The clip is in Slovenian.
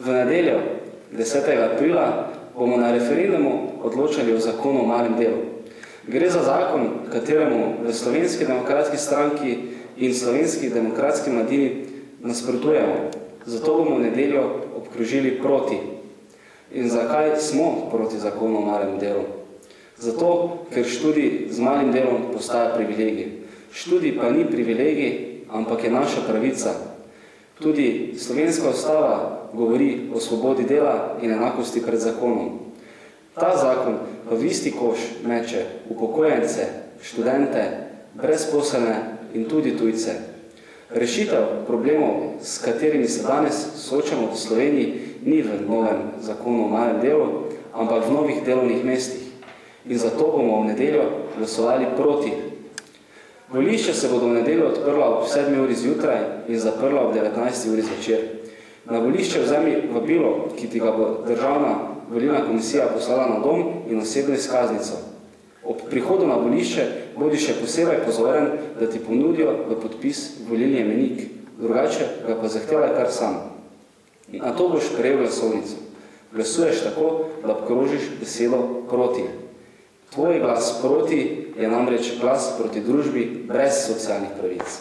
V nedeljo, 10. aprila, bomo na referendumu odločali o zakonu o malem delu. Gre za zakon, kateremu v Slovenski demokratski stranki in Slovenski demokratski mladini nasprotujemo. Zato bomo v nedeljo obkrožili proti. In zakaj smo proti zakonu o malem delu? Zato, ker študij z malim delom postaja privilegij. Študij pa ni privilegij, ampak je naša pravica. Tudi slovenska ustava govori o svobodi dela in enakosti pred zakonom. Ta zakon pa v isti koš meče upokojence, študente, brezposelne in tudi tujce. Rešitev problemov, s katerimi se danes soočamo v Sloveniji, ni v novem zakonu o malem delu, ampak v novih delovnih mestih. In zato bomo v nedeljo glasovali proti. Volišča se bodo v nedeljo odprla ob 7. uri zjutraj in zaprla ob 19. uri zvečer. Na volišče vzemi vabilo, ki ti ga bo Državna volilna komisija poslala na dom in osebno izkaznico. Ob prihodu na volišče bodi še posebej pozoren, da ti ponudijo v podpis volilni imenik, drugače ga pa zahtevaj kar sam. Na to boš prejel glasovnico. Glasuješ tako, da obkrožiš besedo proti. Tvoj glas proti je namreč glas proti družbi brez socialnih pravic.